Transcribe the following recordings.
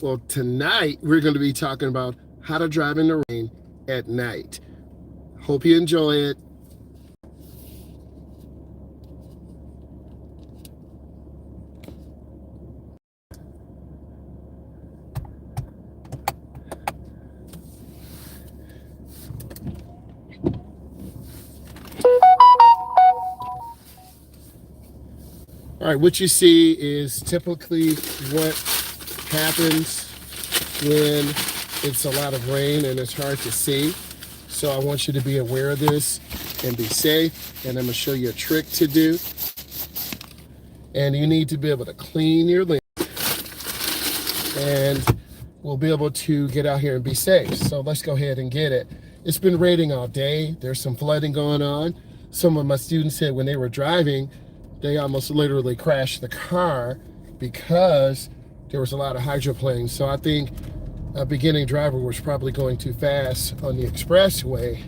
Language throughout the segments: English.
Well, tonight we're going to be talking about how to drive in the rain at night. Hope you enjoy it. All right, what you see is typically what happens when it's a lot of rain and it's hard to see. So I want you to be aware of this and be safe. And I'm going to show you a trick to do. And you need to be able to clean your lens, and we'll be able to get out here and be safe. So let's go ahead and get it. It's been raining all day. There's some flooding going on. Some of my students said when they were driving, they almost literally crashed the car because there was a lot of hydroplanes. So I think a beginning driver was probably going too fast on the expressway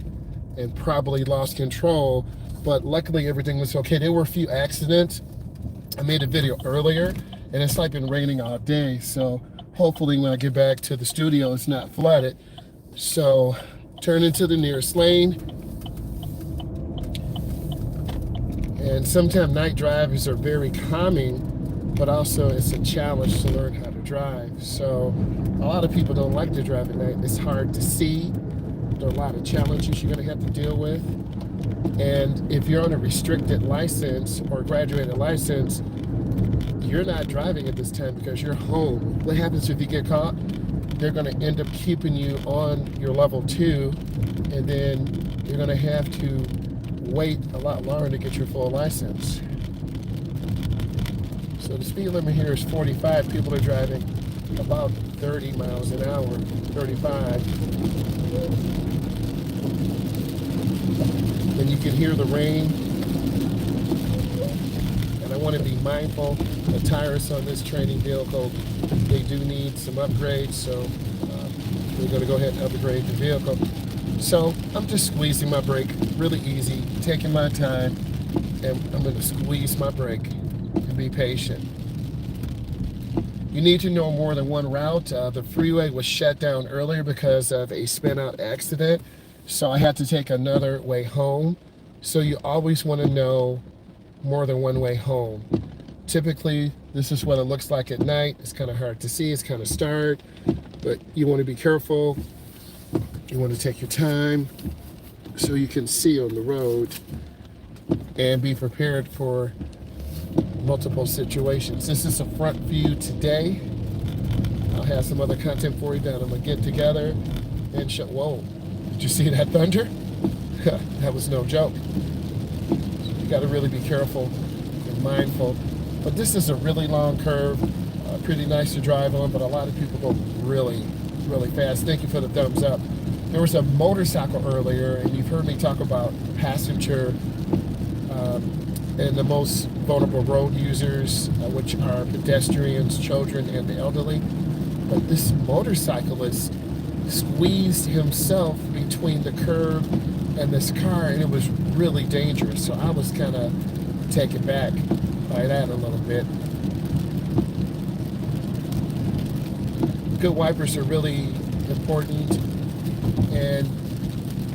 and probably lost control. But luckily everything was okay. There were a few accidents. I made a video earlier, and it's like been raining all day. So hopefully when I get back to the studio, it's not flooded. So turn into the nearest lane. And sometimes night drivers are very calming, but also it's a challenge to learn how to drive. So a lot of people don't like to drive at night. It's hard to see. There are a lot of challenges you're going to have to deal with. And if you're on a restricted license or graduated license, you're not driving at this time because you're home. What happens if you get caught? They're going to end up keeping you on your level 2, and then you're going to have to wait a lot longer to get your full license. So the speed limit here is 45. People are driving about 30 miles an hour, 35. And you can hear the rain. And I want to be mindful. The tires on this training vehicle, they do need some upgrades. So we're going to go ahead and upgrade the vehicle. So I'm just squeezing my brake really easy, taking my time, and I'm going to squeeze my brake and be patient. You need to know more than one route. The freeway was shut down earlier because of a spin-out accident, so I had to take another way home. So you always want to know more than one way home. Typically, this is what it looks like at night. It's kind of hard to see, it's kind of starred, but you want to be careful. You want to take your time so you can see on the road and be prepared for multiple situations. This is a front view today. I'll have some other content for you that I'm going to get together and show. Whoa, did you see that thunder? That was no joke. You got to really be careful and mindful. But this is a really long curve, pretty nice to drive on, but a lot of people go really, really fast. Thank you for the thumbs up. There was a motorcycle earlier, and you've heard me talk about passenger and the most vulnerable road users, which are pedestrians, children, and the elderly. But this motorcyclist squeezed himself between the curb and this car, and it was really dangerous. So I was kind of taken back by that a little bit. Good wipers are really important, and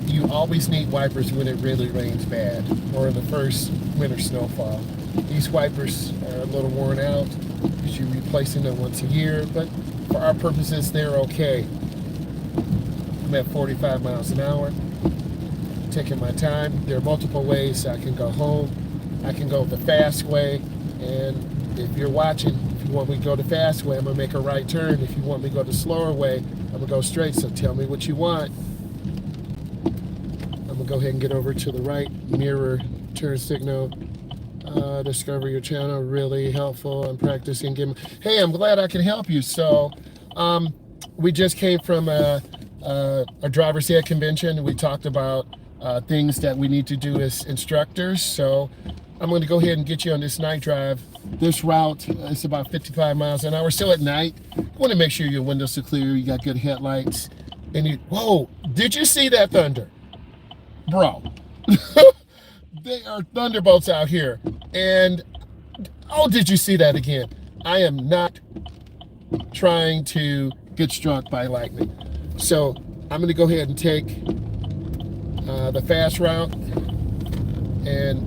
you always need wipers when it really rains bad or in the first winter snowfall. These wipers are a little worn out because you're replacing them once a year, but for our purposes, they're okay. I'm at 45 miles an hour, taking my time. There are multiple ways I can go home. I can go the fast way, and if you're watching, if you want me to go the fast way, I'm going to make a right turn. If you want me to go the slower way, I'm going to go straight, so tell me what you want. I'm going to go ahead and get over to the right, mirror turn signal. Discover your channel, really helpful. I'm practicing. Hey, I'm glad I can help you. So we just came from a driver's ed convention. We talked about things that we need to do as instructors. So I'm going to go ahead and get you on this night drive. This route is about 55 miles an hour. Still at night. You want to make sure your windows are clear. You got good headlights. And whoa, did you see that thunder? Bro, they are thunderbolts out here. And, oh, did you see that again? I am not trying to get struck by lightning. So I'm going to go ahead and take the fast route, and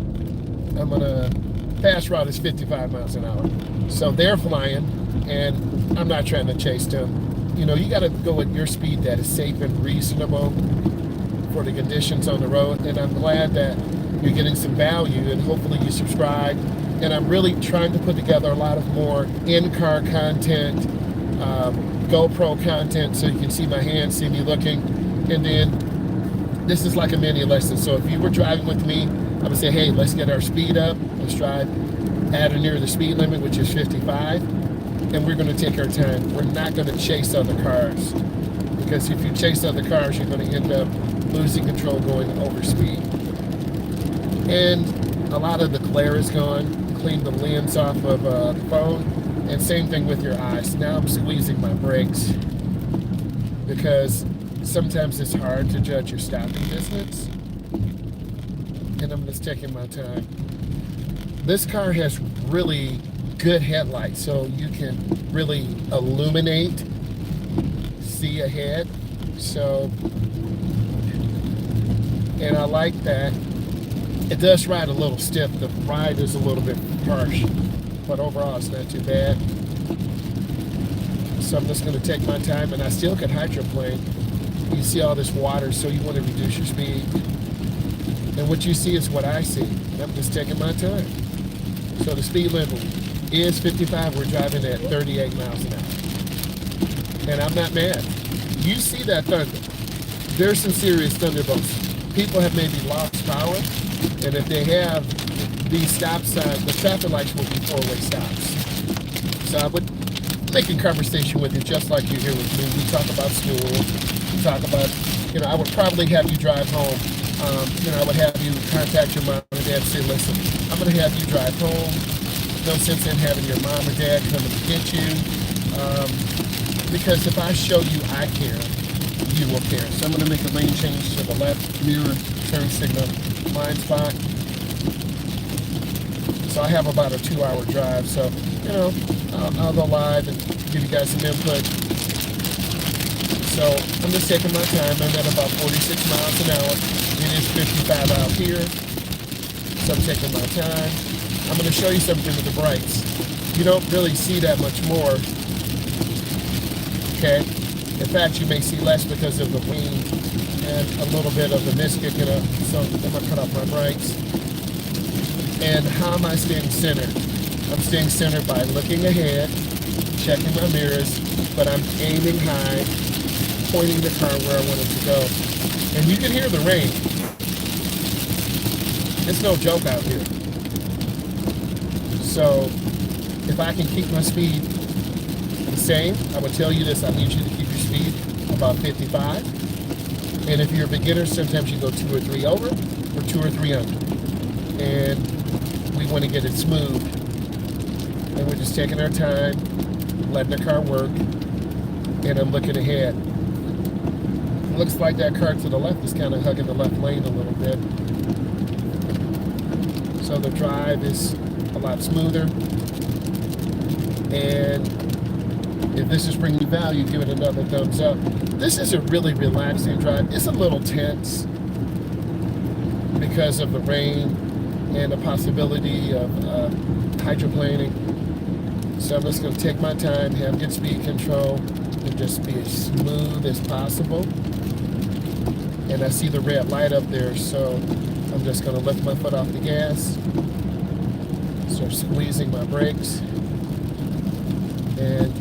I'm going to, fast route is 55 miles an hour. So they're flying, and I'm not trying to chase them. You know, you got to go at your speed that is safe and reasonable for the conditions on the road. And I'm glad that you're getting some value, and hopefully you subscribe. And I'm really trying to put together a lot of more in-car content, GoPro content, so you can see my hands, see me looking. And then this is like a mini lesson. So if you were driving with me, I would say, hey, let's get our speed up. Let's drive at or near the speed limit, which is 55. And we're going to take our time. We're not going to chase other cars, because if you chase other cars, you're going to end up losing control, going over speed. And a lot of the glare is gone. Clean the lens off of the phone. And same thing with your eyes. Now I'm squeezing my brakes, because sometimes it's hard to judge your stopping distance. And I'm just taking my time. This car has really good headlights, so you can really illuminate, see ahead. So, and I like that. It does ride a little stiff. The ride is a little bit harsh, but overall it's not too bad. So I'm just going to take my time, and I still can hydroplane. You see all this water, so you want to reduce your speed. And what you see is what I see. I'm just taking my time. So the speed limit is 55. We're driving at 38 miles an hour. And I'm not mad. You see that thunder. There's some serious thunderbolts. People have maybe lost power. And if they have, these stop signs, the traffic lights will be four-way stops. So I would make a conversation with you just like you're here with me. We talk about school. We talk about, you know, I would probably have you drive home. You know, I would have you contact your mom and dad and say, listen, I'm going to have you drive home. No sense in having your mom or dad come and get you. Because if I show you I care, you will care. So I'm going to make a lane change to the left mirror turn signal blind spot. So I have about a 2-hour drive. So, you know, I'll go live and give you guys some input. So I'm just taking my time. I'm at about 46 miles an hour. It is 55 out here. So I'm taking my time. I'm going to show you something with the brights. You don't really see that much more. Okay? In fact, you may see less because of the wind and a little bit of the mist kicking up. So I'm going to cut off my brights. And how am I staying centered? I'm staying centered by looking ahead, checking my mirrors, but I'm aiming high, pointing the car where I want it to go. And you can hear the rain. It's no joke out here. So if I can keep my speed the same, I would tell you this, I need you to keep your speed about 55. And if you're a beginner, sometimes you go 2 or 3 over or 2 or 3 under. And we want to get it smooth. And we're just taking our time, letting the car work, and I'm looking ahead. Looks like that car to the left is kind of hugging the left lane a little bit. So the drive is a lot smoother. And if this is bringing you value, give it another thumbs up. This is a really relaxing drive. It's a little tense because of the rain and the possibility of hydroplaning. So I'm just going to take my time, have good speed control, and just be as smooth as possible. And I see the red light up there, so I'm just going to lift my foot off the gas, start squeezing my brakes. And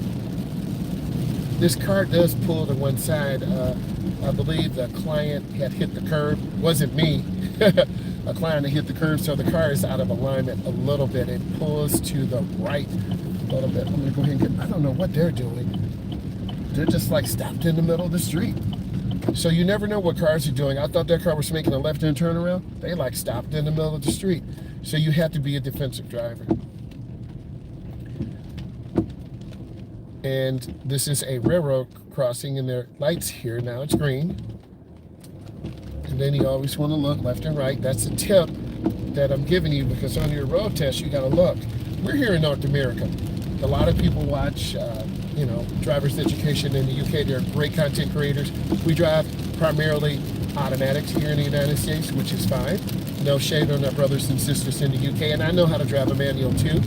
this car does pull to one side. I believe the client had hit the curb. It wasn't me. A client had hit the curb, so the car is out of alignment a little bit. It pulls to the right a little bit. I'm going to go ahead and I don't know what they're doing. They're just like stopped in the middle of the street. So you never know what cars are doing. I thought that car was making a left-hand turnaround. They like stopped in the middle of the street. So you have to be a defensive driver. And this is a railroad crossing, and there are lights here. Now it's green. And then you always want to look left and right. That's a tip that I'm giving you, because on your road test, you got to look. We're here in North America. A lot of people watch driver's education in the UK. They're great content creators. We drive primarily automatics here in the United States, which is fine. No shade on our brothers and sisters in the UK, and I know how to drive a manual too.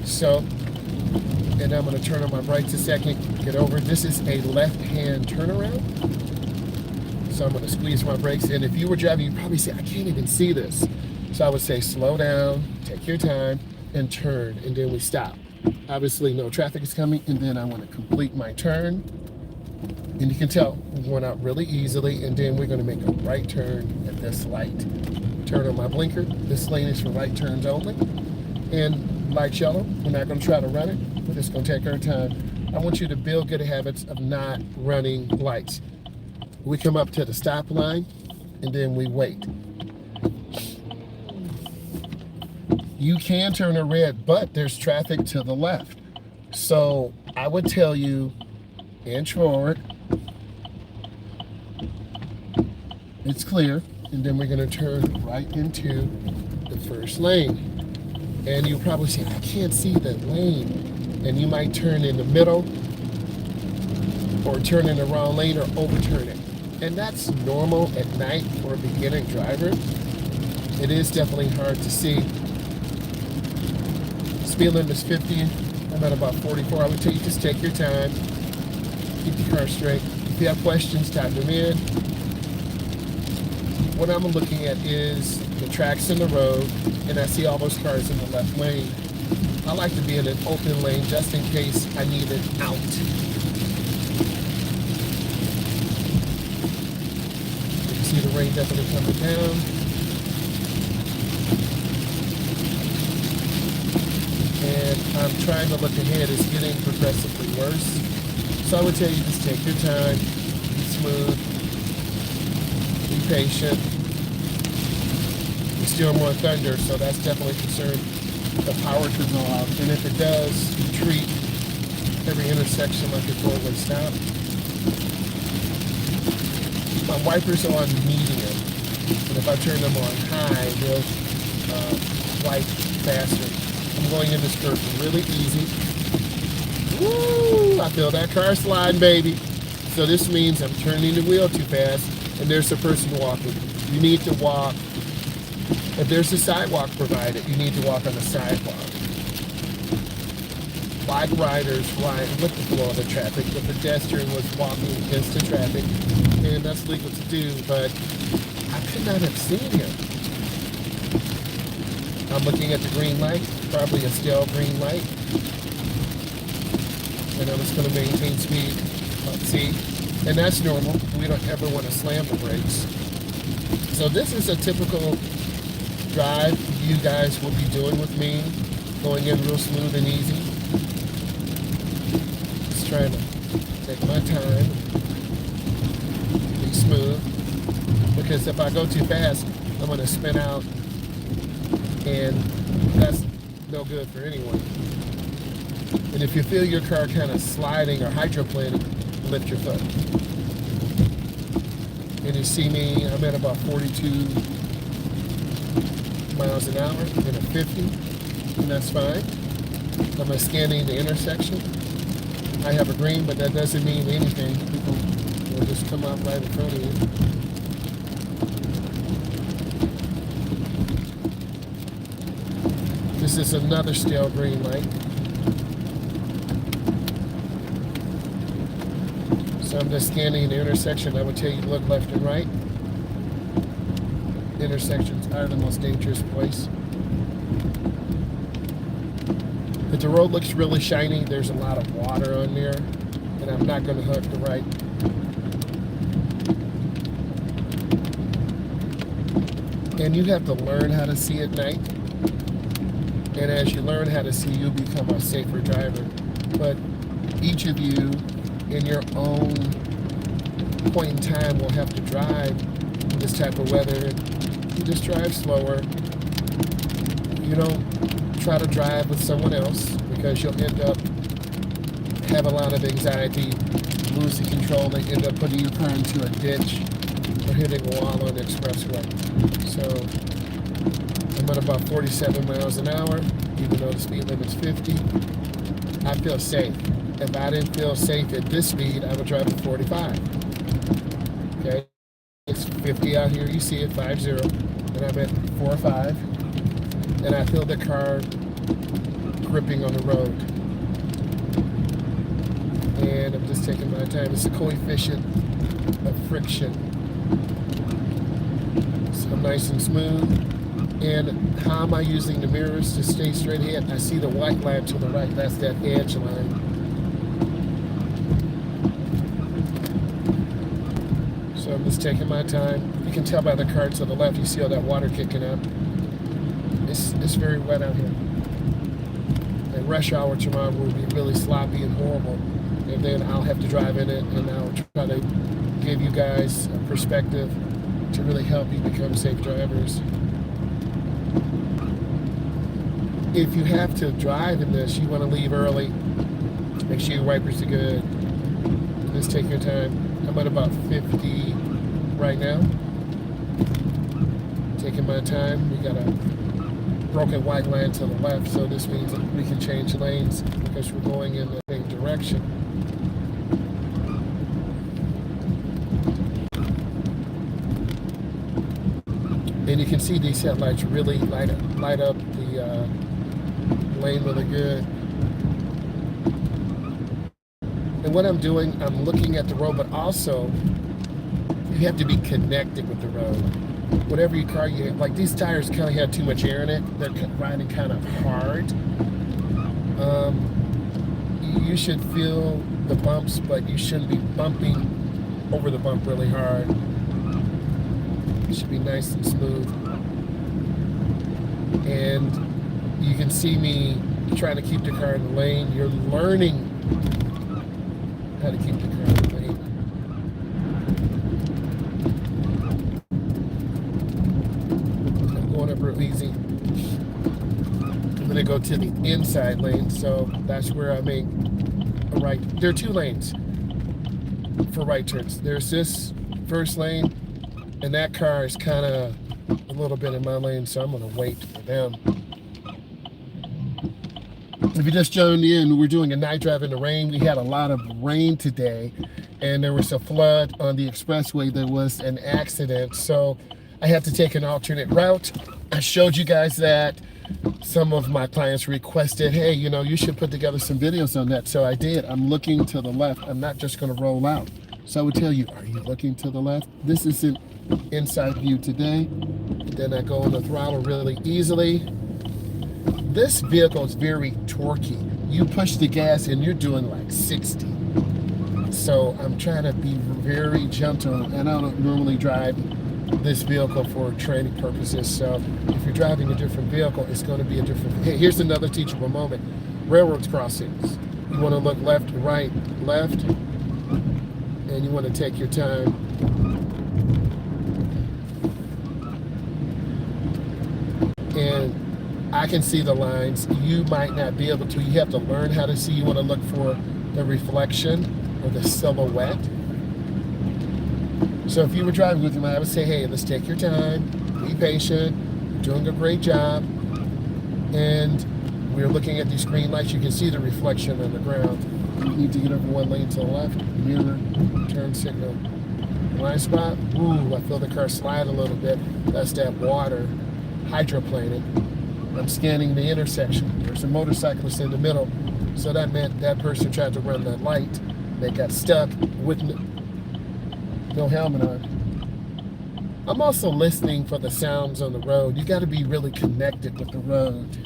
So, and I'm going to turn on my brakes a second, get over. This is a left-hand turnaround. So I'm going to squeeze my brakes, and if you were driving, you'd probably say, I can't even see this. So I would say, slow down, take your time, and turn, and then we stop. Obviously, no traffic is coming, and then I want to complete my turn. And you can tell we're going out really easily, and then we're going to make a right turn at this light. Turn on my blinker. This lane is for right turns only. And light's yellow. We're not going to try to run it. We're just going to take our time. I want you to build good habits of not running lights. We come up to the stop line, and then we wait. You can turn a red, but there's traffic to the left. So I would tell you, inch forward. It's clear. And then we're going to turn right into the first lane. And you probably say, I can't see the lane. And you might turn in the middle, or turn in the wrong lane, or overturn it. And that's normal at night for a beginning driver. It is definitely hard to see. Speed limit is 50. I'm at about 44. I would tell you, just take your time. Keep the car straight. If you have questions, type them in. What I'm looking at is the tracks in the road, and I see all those cars in the left lane. I like to be in an open lane just in case I need it out. You can see the rain definitely coming down. And I'm trying to look ahead. It's getting progressively worse. So I would tell you, just take your time, be smooth, be patient. There's still more thunder, so that's definitely a concern. The power could go out, and if it does, you treat every intersection like a four-way stop. My wipers are on medium, and if I turn them on high, they'll wipe faster. I'm going in this curve really easy. Woo! I feel that car sliding, baby. So this means I'm turning the wheel too fast, and there's a person walking. You need to walk. If there's a sidewalk provided, you need to walk on the sidewalk. Bike riders ride with the flow of the traffic. The pedestrian was walking against the traffic, and that's legal to do, but I could not have seen him. I'm looking at the green light, probably a stale green light. And I'm just going to maintain speed. See? And that's normal. We don't ever want to slam the brakes. So this is a typical drive you guys will be doing with me. Going in real smooth and easy. Just trying to take my time. Be smooth. Because if I go too fast, I'm going to spin out. And that's no good for anyone. And if you feel your car kind of sliding or hydroplaning, lift your foot. And you see me, I'm at about 42 miles an hour in a 50, and that's fine. I'm scanning the intersection. I have a green, but that doesn't mean anything. People will just come up right in front of you. This is another stale green light. So I'm just scanning the intersection. I would tell you to look left and right. Intersections are the most dangerous place. If the road looks really shiny, there's a lot of water on there, and I'm not going to hook the right. And you have to learn how to see at night. And as you learn how to see, you become a safer driver. But each of you, in your own point in time, will have to drive in this type of weather. You just drive slower. You don't try to drive with someone else, because you'll end up have a lot of anxiety, losing control, and end up putting your car into a ditch or hitting a wall on the expressway. So I'm at about 47 miles an hour, even though the speed limit's 50. I feel safe. if I didn't feel safe at this speed, I would drive at 45. Okay, it's 50 out here. You see it, 50, and I'm at 4 or 5, and I feel the car gripping on the road. And I'm just taking my time. It's a coefficient of friction. So I'm nice and smooth. And how am I using the mirrors to stay straight ahead? I see the white line to the right. That's that edge line. So I'm just taking my time. You can tell by the car to the left. You see all that water kicking up. It's very wet out here. And rush hour tomorrow will be really sloppy and horrible. And then I'll have to drive in it, and I'll try to give you guys a perspective to really help you become safe drivers. If you have to drive in this, you want to leave early. Make sure your wipers are good. Just take your time. I'm at about 50 right now. Taking my time. We got a broken white line to the left, so this means that we can change lanes because we're going in the same direction. And you can see these headlights really light up the lane really good. And what I'm doing, I'm looking at the road, but also you have to be connected with the road. Whatever your car you have, like these tires kind of have too much air in it. They're riding kind of hard. You should feel the bumps, but you shouldn't be bumping over the bump really hard. It should be nice and smooth. And you can see me trying to keep the car in the lane. You're learning how to keep the car in the lane. I'm going up real easy. I'm going to go to the inside lane, so that's where I make a right. There are 2 lanes for right turns. There's this first lane, and that car is kind of a little bit in my lane, so I'm going to wait for them. If you just joined in, we're doing a night drive in the rain. We had a lot of rain today, and there was a flood on the expressway. There was an accident, so I had to take an alternate route. I showed you guys that. Some of my clients requested, hey, you should put together some videos on that. So I did. I'm looking to the left. I'm not just going to roll out. So I would tell you, are you looking to the left? This is an inside view today. And then I go on the throttle really easily. This vehicle is very torquey. You push the gas and you're doing like 60. So I'm trying to be very gentle, and I don't normally drive this vehicle for training purposes. So if you're driving a different vehicle, it's going to be a different. Hey, here's another teachable moment. Railroad crossings. You want to look left, right, left, and you want to take your time. And I can see the lines. You might not be able to. You have to learn how to see. You want to look for the reflection or the silhouette. So if you were driving with me, I would say, hey, let's take your time, be patient, you're doing a great job. And we're looking at these green lights. You can see the reflection on the ground. You need to get over 1 lane to the left, mirror, turn signal. Blind spot, ooh, I feel the car slide a little bit. That's that water hydroplaning. I'm scanning the intersection. There's a motorcyclist in the middle. So that meant that person tried to run that light. They got stuck with no helmet on. I'm also listening for the sounds on the road. You got to be really connected with the road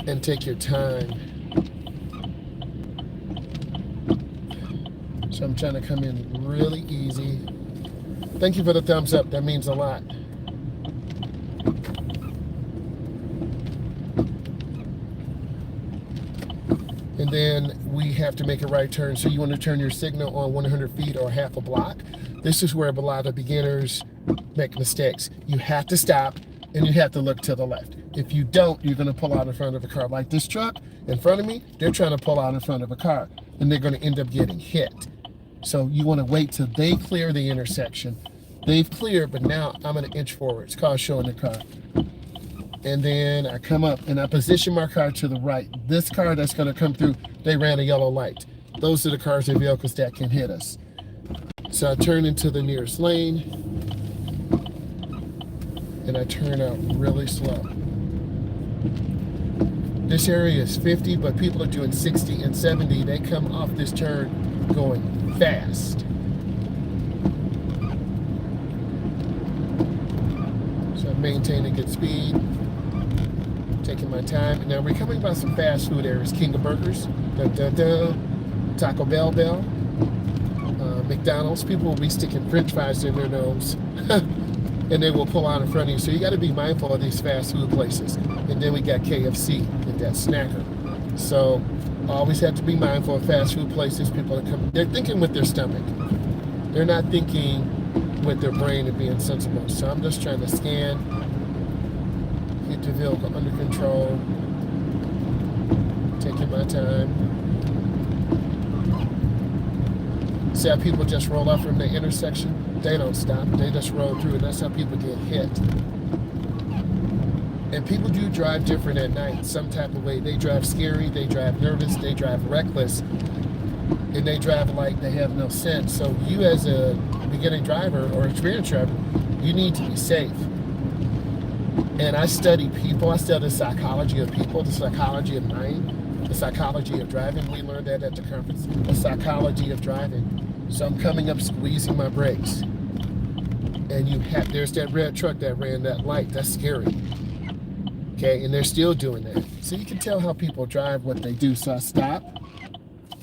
and take your time. So I'm trying to come in really easy. Thank you for the thumbs up. That means a lot. And then we have to make a right turn. So you want to turn your signal on 100 feet or half a block. This is where a lot of beginners make mistakes. You have to stop and you have to look to the left. If you don't, you're going to pull out in front of a car. Like this truck in front of me, they're trying to pull out in front of a car and they're going to end up getting hit. So you want to wait till they clear the intersection. They've cleared, but now I'm going to inch forward. It's called showing the car. And then I come up and I position my car to the right. This car that's going to come through, they ran a yellow light. Those are the cars and vehicles that can hit us. So I turn into the nearest lane and I turn out really slow. This area is 50, but people are doing 60 and 70. They come off this turn going fast. So I'm maintaining good speed, taking my time. Now we're coming by some fast food areas. King of Burgers, dun, dun, dun. Taco Bell, McDonald's. People will be sticking French fries in their nose. And they will pull out in front of you. So you got to be mindful of these fast food places. And then we got KFC and that snacker. So always have to be mindful of fast food places. People are coming, they're thinking with their stomach. They're not thinking with their brain and being sensible. So I'm just trying to scan, get the vehicle under control, taking my time. See how people just roll off from the intersection? They don't stop. They just roll through, and that's how people get hit. And people do drive different at night, some type of way. They drive scary, they drive nervous, they drive reckless, and they drive like they have no sense. So you as a beginning driver or experienced driver, you need to be safe. And I study people. I study the psychology of people, the psychology of mind, the psychology of driving. We learned that at the conference, the psychology of driving. So I'm coming up, squeezing my brakes. And there's that red truck that ran that light. That's scary. Okay, and they're still doing that. So you can tell how people drive, what they do. So I stop,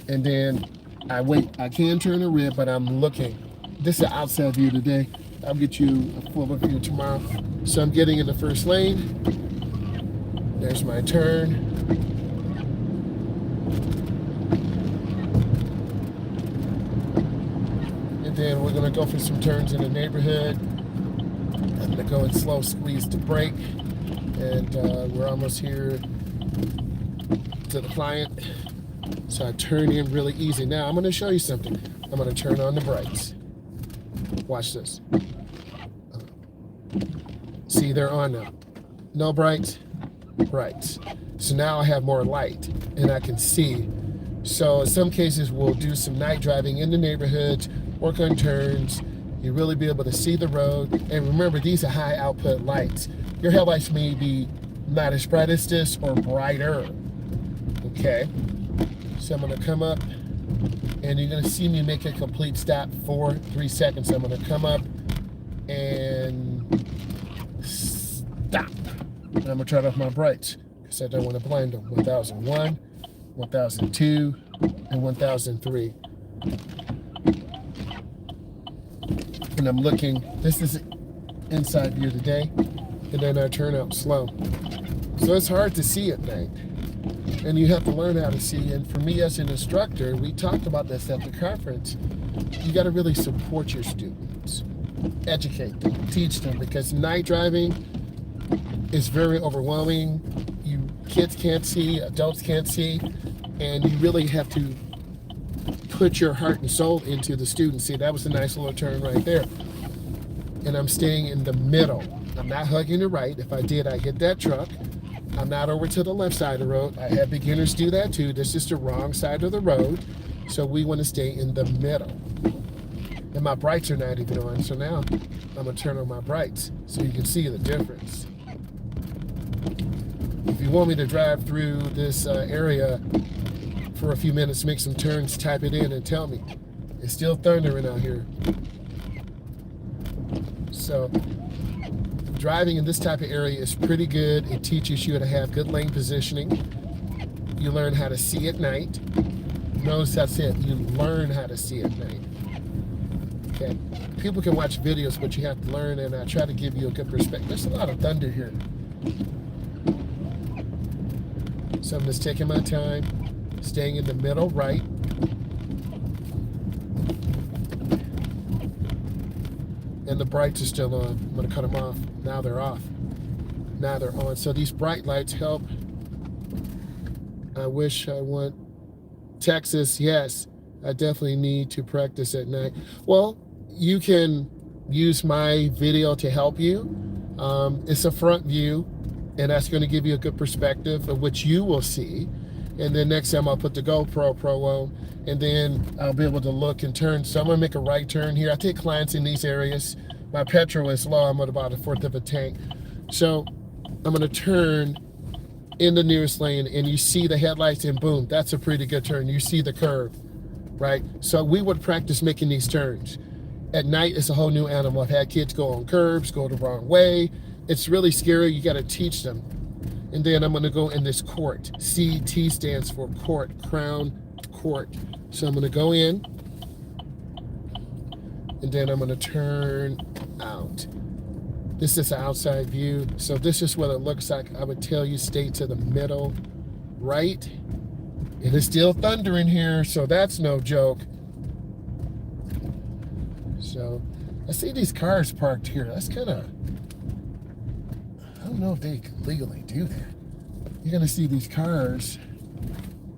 and then I wait. I can turn a red, but I'm looking. This is an outside view today. I'll get you a fuller view tomorrow. So I'm getting in the first lane. There's my turn. And then we're gonna go for some turns in the neighborhood. I'm gonna go and slow squeeze the brake. And we're almost here to the client. So I turn in really easy. Now I'm going to show you something. I'm going to turn on the brights. Watch this. See, they're on now. No brights, brights. So now I have more light and I can see. So in some cases we'll do some night driving in the neighborhoods, work on turns. You really be able to see the road. And remember, these are high output lights. Your headlights may be not as bright as this or brighter. Okay. So I'm going to come up and you're going to see me make a complete stop for 3 seconds. I'm going to come up and stop. And I'm going to turn off my brights because I don't want to blind them. 1001, 1002, and 1003. And I'm looking, this is inside view today, and then I turn out slow. So it's hard to see at night, and you have to learn how to see. And for me as an instructor, we talked about this at the conference, you got to really support your students, educate them, teach them, because night driving is very overwhelming. Kids can't see, adults can't see, and you really have to put your heart and soul into the students. See, that was a nice little turn right there. And I'm staying in the middle. I'm not hugging the right. If I did, I hit that truck. I'm not over to the left side of the road. I have beginners do that too. This is the wrong side of the road. So we want to stay in the middle. And my brights are not even on. So now I'm going to turn on my brights so you can see the difference. If you want me to drive through this area for a few minutes, make some turns, type it in and tell me. It's still thundering out here. So driving in this type of area is pretty good. It teaches you how to have good lane positioning. You learn how to see at night. Notice that's it. You learn how to see at night. Okay. People can watch videos, but you have to learn, and I try to give you a good perspective. There's a lot of thunder here. So I'm just taking my time, staying in the middle right. And the brights are still on. I'm going to cut them off. Now they're off. Now they're on. So these bright lights help. I wish I went Texas. Yes, I definitely need to practice at night. Well, you can use my video to help you. It's a front view. And that's going to give you a good perspective of which you will see. And then next time I'll put the GoPro Pro on, and then I'll be able to look and turn. So I'm going to make a right turn here. I take clients in these areas. My petrol is low. I'm at about a fourth of a tank. So I'm going to turn in the nearest lane, and you see the headlights, and boom, that's a pretty good turn. You see the curve, right? So we would practice making these turns. At night, it's a whole new animal. I've had kids go on curbs, go the wrong way. It's really scary. You got to teach them. And then I'm going to go in this court. CT stands for court, crown court. So I'm going to go in, and then I'm going to turn out. This is an outside view. So this is what it looks like. I would tell you stay to the middle right. It is still thundering here, so that's no joke. So I see these cars parked here. That's kind of, I don't know if they can legally do that. You're going to see these cars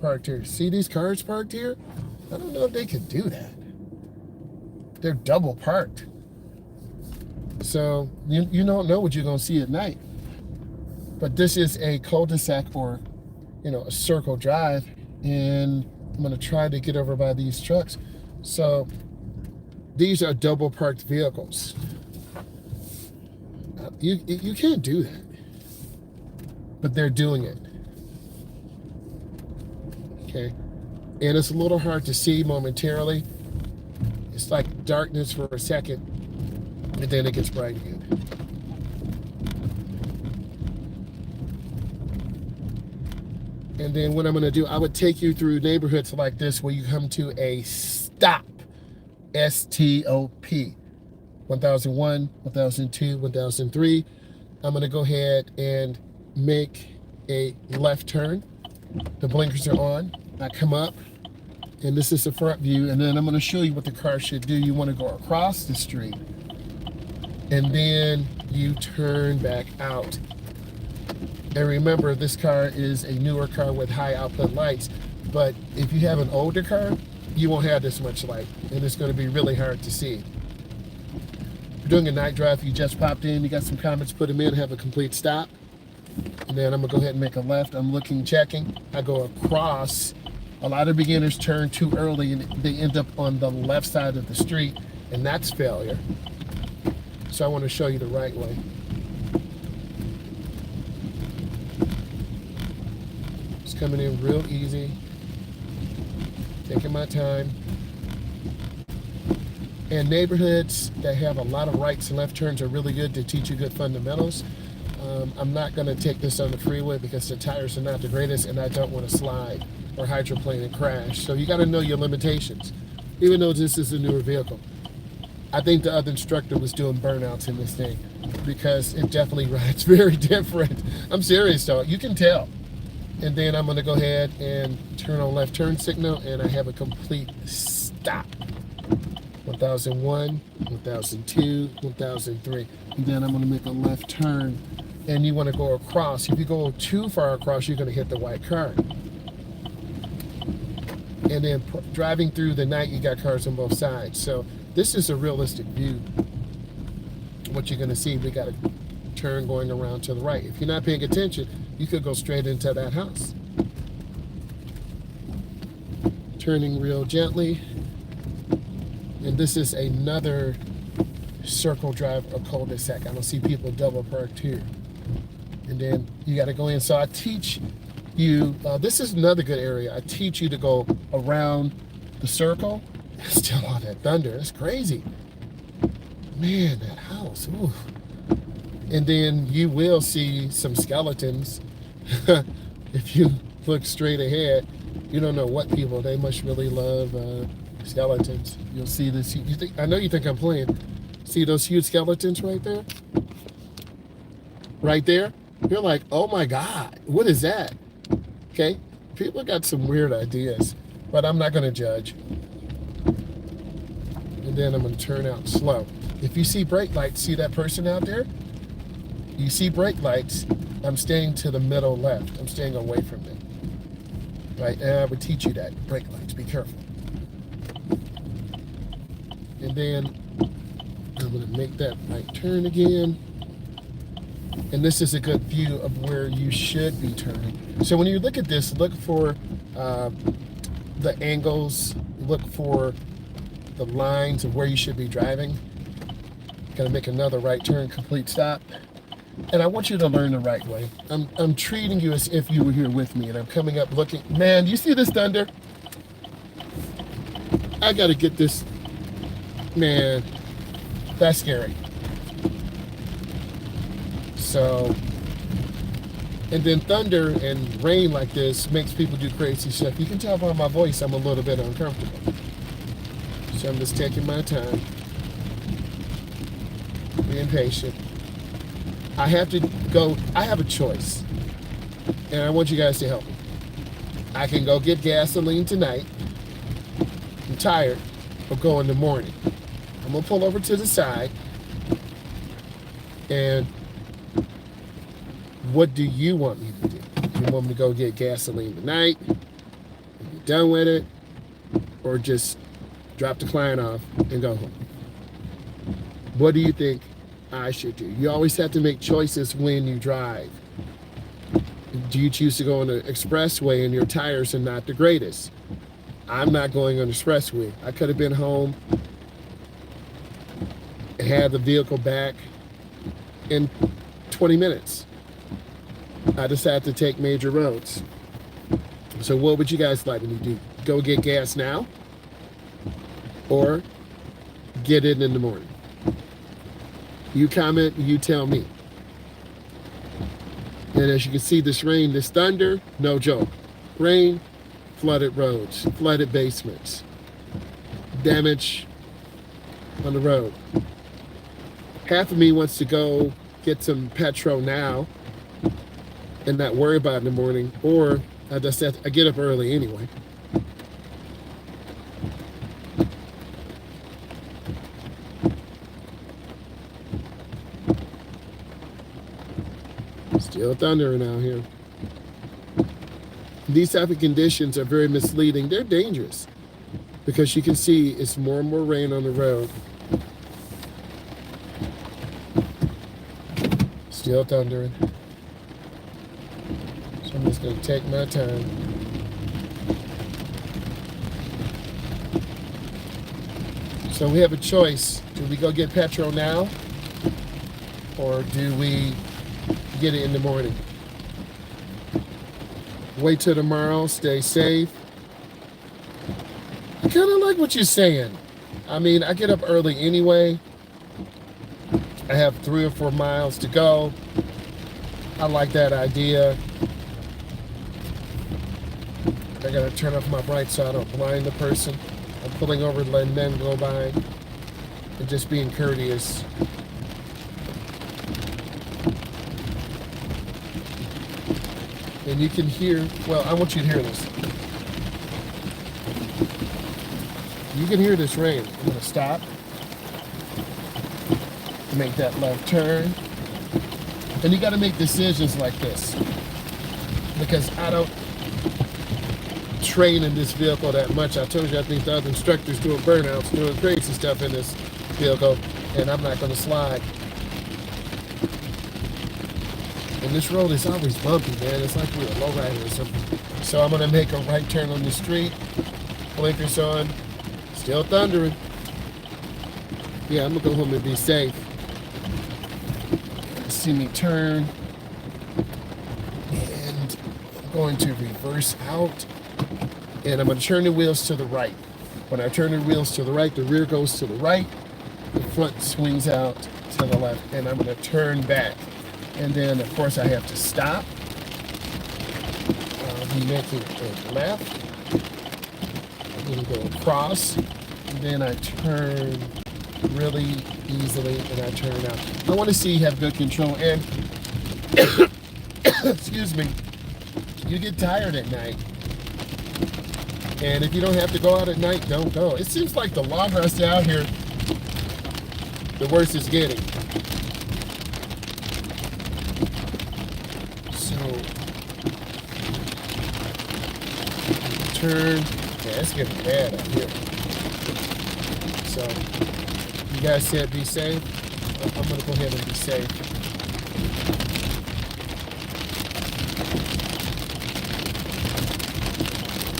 parked here. See these cars parked here? I don't know if they can do that. They're double parked. So you don't know what you're going to see at night. But this is a cul-de-sac, or, a circle drive. And I'm going to try to get over by these trucks. So these are double parked vehicles. You can't do that. But they're doing it. Okay. And it's a little hard to see momentarily. It's like darkness for a second, and then it gets bright again. And then what I'm going to do, I would take you through neighborhoods like this where you come to a stop. S-T-O-P. 1001, 1002, 1003. I'm going to go ahead and make a left turn. The blinkers are on. I come up, and this is the front view, and then I'm going to show you what the car should do. You want to go across the street, and then you turn back out. And remember, this car is a newer car with high output lights, but if you have an older car, you won't have this much light, and it's going to be really hard to see. If you're doing a night drive, you just popped in, you got some comments, put them in, have a complete stop. And then I'm going to go ahead and make a left. I'm looking, checking. I go across. A lot of beginners turn too early, and they end up on the left side of the street, and that's failure. So I want to show you the right way. Just coming in real easy. Taking my time. And neighborhoods that have a lot of rights and left turns are really good to teach you good fundamentals. I'm not going to take this on the freeway because the tires are not the greatest, and I don't want to slide or hydroplane and crash. So you got to know your limitations, even though this is a newer vehicle. I think the other instructor was doing burnouts in this thing because it definitely rides very different. I'm serious though, you can tell. And then I'm going to go ahead and turn on left turn signal, and I have a complete stop. 1001, 1002, 1003. And then I'm going to make a left turn, and you want to go across. If you go too far across, you're going to hit the white car. And then driving through the night, you got cars on both sides. So this is a realistic view. What you're going to see, we got a turn going around to the right. If you're not paying attention, you could go straight into that house. Turning real gently. And this is another circle drive or cul-de-sac. I don't see people double parked here. And then you got to go in. So I teach you, this is another good area. I teach you to go around the circle. Still all that thunder. That's crazy. Man, that house. Ooh. And then you will see some skeletons. If you look straight ahead, you don't know what people, they must really love skeletons. You'll see this. I know you think I'm playing. See those huge skeletons right there? Right there? You're like, oh my God, what is that? Okay, people got some weird ideas, but I'm not gonna judge. And then I'm gonna turn out slow. If you see brake lights, see that person out there? You see brake lights, I'm staying to the middle left. I'm staying away from them. Right, and I would teach you that. Brake lights, be careful. And then I'm gonna make that right turn again. And this is a good view of where you should be turning. So when you look at this, look for the angles, look for the lines of where you should be driving. Gonna make another right turn, complete stop. And I want you to learn the right way. I'm treating you as if you were here with me, and I'm coming up looking. Man, you see this thunder? I gotta get this. Man, that's scary. So, and then thunder and rain like this makes people do crazy stuff. You can tell by my voice I'm a little bit uncomfortable. So I'm just taking my time, being patient. I have to go, I have a choice, and I want you guys to help me. I can go get gasoline tonight. I'm tired, or go in the morning. I'm gonna pull over to the side, and what do you want me to do? You want me to go get gasoline tonight, and be done with it, or just drop the client off and go home? What do you think I should do? You always have to make choices when you drive. Do you choose to go on the expressway and your tires are not the greatest? I'm not going on the expressway. I could have been home and had the vehicle back in 20 minutes. I decided to take major roads. So what would you guys like me to do? Go get gas now? Or get it in the morning? You comment, you tell me. And as you can see, this rain, this thunder, no joke. Rain, flooded roads, flooded basements, damage on the road. Half of me wants to go get some petrol now and not worry about it in the morning, or I get up early anyway. Still thundering out here. These type of conditions are very misleading. They're dangerous because you can see it's more and more rain on the road. Still thundering. So I'm just going to take my time. So we have a choice. Do we go get petrol now? Or do we get it in the morning? Wait till tomorrow, stay safe. I kind of like what you're saying. I mean, I get up early anyway. I have 3 or 4 miles to go. I like that idea. I gotta turn off my bright so I don't blind the person. I'm pulling over, letting them go by, and just being courteous. And you can hear, well, I want you to hear this. You can hear this rain. I'm gonna stop, make that left turn. And you gotta make decisions like this, because I don't train in this vehicle that much. I told you I think the other instructors doing burnouts, doing crazy stuff in this vehicle, and I'm not gonna slide. And this road is always bumpy, man. It's like we're a lowrider or something. So I'm gonna make a right turn on the street, blinkers on, still thundering. Yeah, I'm gonna go home and be safe. See me turn, and I'm going to reverse out, and I'm going to turn the wheels to the right. When I turn the wheels to the right, the rear goes to the right, the front swings out to the left, and I'm going to turn back. And then, of course, I have to stop. I'll be making a left. I'm going to go across, and then I turn really easily, and I turn out. I want to see you have good control, and excuse me, you get tired at night, and if you don't have to go out at night, don't go. It seems like the longer I stay out here, the worse it's getting. So turn. Yeah, it's getting bad out here. So you guys said be safe. I'm going to go ahead and be safe.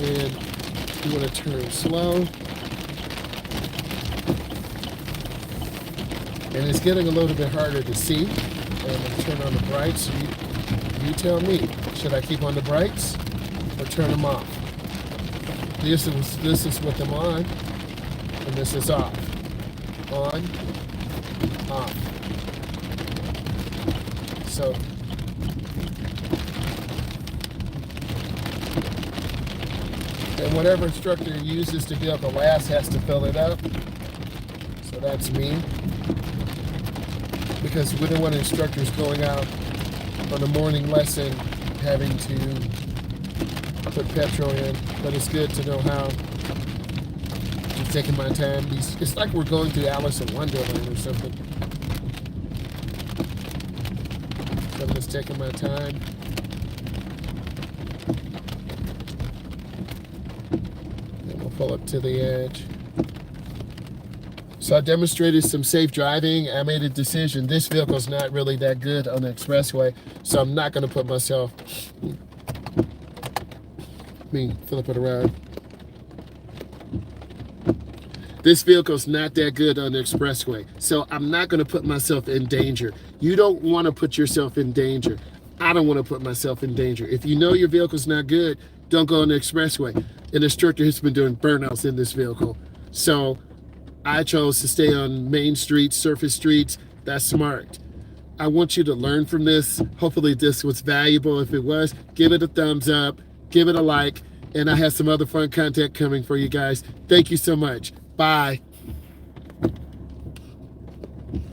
And you want to turn slow. And it's getting a little bit harder to see. And I'm gonna turn on the brights. You tell me, should I keep on the brights or turn them off? This is with them on, and this is off. On, off. So and whatever instructor uses to build the last has to fill it up. So that's me. Because we don't want instructors going out on a morning lesson having to put petrol in, but it's good to know how. I'm taking my time. It's like we're going through Alice in Wonderland or something. So I'm just taking my time. And we'll pull up to the edge. So I demonstrated some safe driving. I made a decision. This vehicle's not really that good on the expressway, so I'm not going to put myself. Flip it around. This vehicle's not that good on the expressway, so I'm not going to put myself in danger. You don't want to put yourself in danger. I don't want to put myself in danger. If you know your vehicle's not good, don't go on the expressway. An instructor has been doing burnouts in this vehicle, so I chose to stay on main streets, surface streets. That's smart. I want you to learn from this. Hopefully this was valuable. If it was, give it a thumbs up, give it a like, and I have some other fun content coming for you guys. Thank you so much. Bye.